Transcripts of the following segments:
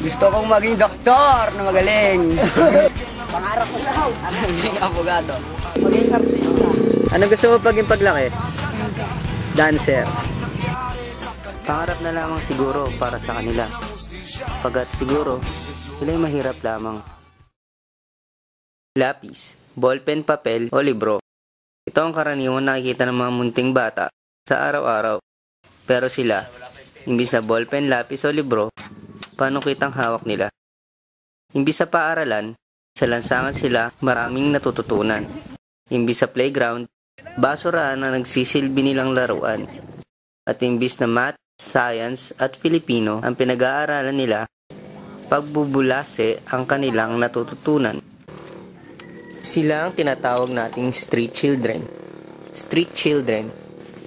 Gusto kong maging doktor na magaling. Pangarap ko daw. Maging abogado. Maging artista. Ano gusto mo paging paglaki? Dancer. Pangarap na lamang siguro para sa kanila. Pagkat siguro, sila'y mahirap lamang. Lapis, ballpen, papel o libro. Ito ang karaniwang nakikita ng mga munting bata sa araw-araw. Pero sila, imbis na ballpen, lapis o libro, panukitang hawak nila. Imbis sa paaralan, sa lansangan sila maraming natututunan. Imbis sa playground, basurahan na nagsisilbi nilang laruan. At imbis na math, science at Filipino ang pinag-aaralan nila, pagbubulase ang kanilang natututunan. Sila ang tinatawag nating street children. Street children,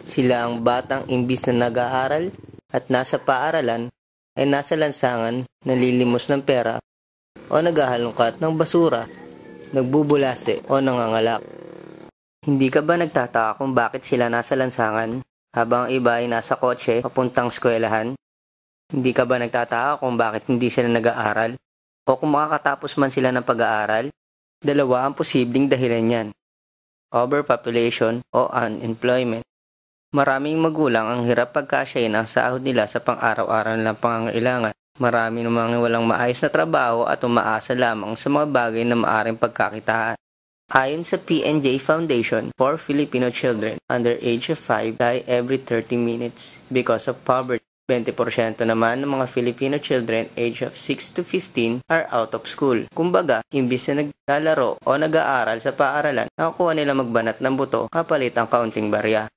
sila ang batang imbis na nag-aaral at nasa paaralan ay nasa lansangan, nalilimos ng pera o naghahalongkat ng basura, nagbubulase o nangangalak. Hindi ka ba nagtataka kung bakit sila nasa lansangan habang iba ay nasa kotse papuntang eskwelahan? Hindi ka ba nagtataka kung bakit hindi sila nag-aaral? O kung makakatapos man sila ng pag-aaral? Dalawa ang posibleng dahilan yan. Overpopulation o unemployment. Maraming magulang ang hirap pagkasyahin ang sahod nila sa pang-araw-araw nilang pangangailangan. Marami namang walang maayos na trabaho at umaasa lamang sa mga bagay na maaaring pagkakitaan. Ayon sa PNJ Foundation for Filipino Children under age of 5 die every 30 minutes because of poverty. 20% naman ng mga Filipino children age of 6 to 15 are out of school. Kumbaga, imbis na naglalaro o nag-aaral sa paaralan, nakukuha nila magbanat ng buto kapalit ang kaunting barya.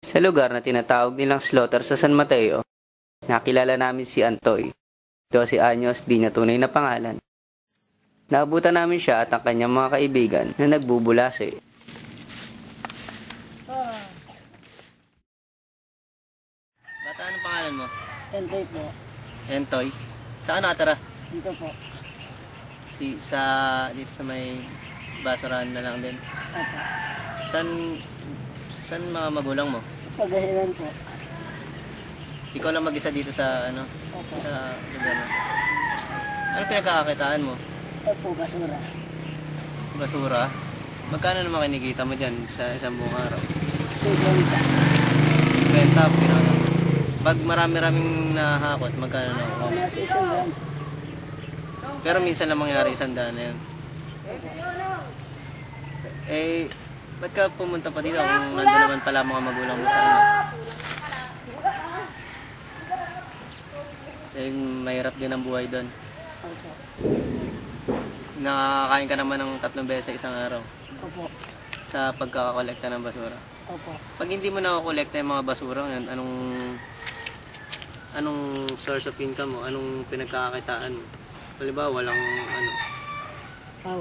Sa lugar na tinatawag nilang slaughter sa San Mateo, nakilala namin si Antoy. 12 anyos, di niya tunay na pangalan. Naabutan namin siya at ang kanyang mga kaibigan na nagbubulase. Bata, anong pangalan mo? Entoy po. Entoy. Saan nakatara? Dito po. Dito sa may basurahan na lang din. Opo. Saan mga magulang mo? Pagahiran po. Ikaw lang mag-isa dito sa Opo. sa lugar mo. Ano pinagkakakitaan mo? Ito po, basura. Basura? Magkano naman kinikita mo dyan sa isang buong araw? 50. 20, pinaka. Pag marami-raming nahakot, magkano na ako? Nasa isang daan. Pero minsan lang mangyari 100 na yun. Eh, ba't ka pumunta pa dito kung nandun naman pala mga magulang mo sa ano? Eh, mahirap din ang buhay doon. Opo. Nakakain ka naman ng 3 beses sa isang araw Opo. sa pagkakakolekta ng basura. Opo. Pag hindi mo nakakolekta yung mga basura ngayon, anong source of income mo? Anong pinagkakakitaan mo? Halimbawa, walang ano,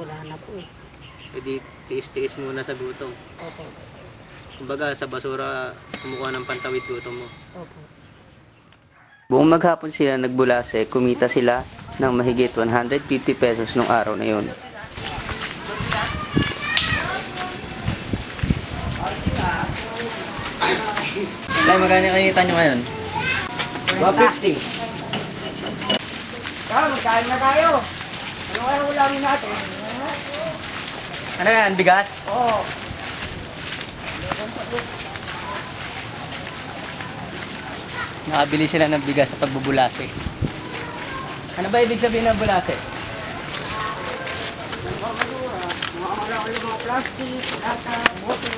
Wala na po eh. edi tiis-tiis muna sa gutom. Opo. Kumbaga, sa basura, kumukuha ng pantawid gutom mo. Opo. Buong maghapon sila nagbulase, kumita sila ng mahigit 150 pesos nung araw na yun. Ay, magkano kinita nyo ngayon? 150. Magkain na tayo. Ano kaya ulamin natin? Ano yan? Bigas? Oo. Nakabili sila ng bigas sa pagbubulase. Ano ba ibig sabihin ng bulase? Mga plastic, lata, bote,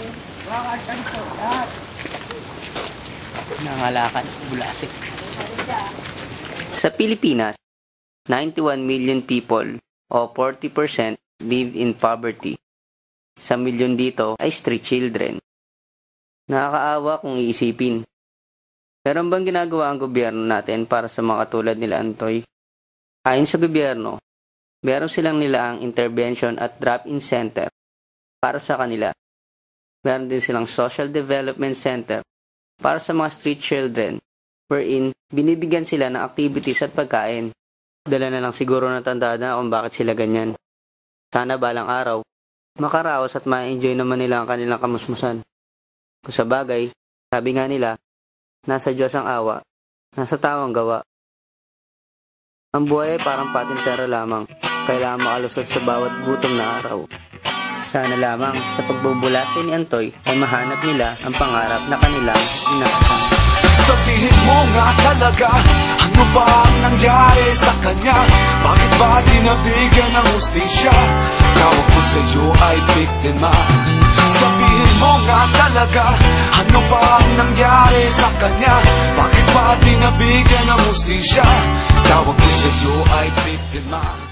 bakal, ganito, lahat. Nangalakan, bulase. Sa Pilipinas, 91 million people o 40% live in poverty. Sa milyon dito ay street children. Nakakaawa kung iisipin. Meron bang ginagawa ang gobyerno natin para sa mga katulad nila Antoy? Ayon sa gobyerno, meron silang nilaang intervention at drop-in center para sa kanila. Meron din silang social development center para sa mga street children wherein binibigyan sila ng activities at pagkain. Dala na lang siguro na tanda na kung bakit sila ganyan. Sana balang araw, makaraos at ma-enjoy naman nila ang kanilang kamusmusan. Kung sa bagay, sabi nga nila, nasa Diyos ang awa, nasa tao ang gawa. Ang buhay ay parang patintero lamang. Kailangan makalusot sa bawat gutom na araw. Sana lamang sa pagbubulasi ni Antoy ay mahanap nila ang pangarap na kanilang inaasahan. Sabihin mo nga talaga, ano ba ang nangyari sa kanya? Bakit ba di nabigyan ng hustisya? Tawag ko sa'yo ay biktima. Sabihin mo nga talaga, ano ba ang nangyari sa kanya? Bakit ba di nabigyan ng hustisya? Tawag ko sa'yo ay biktima.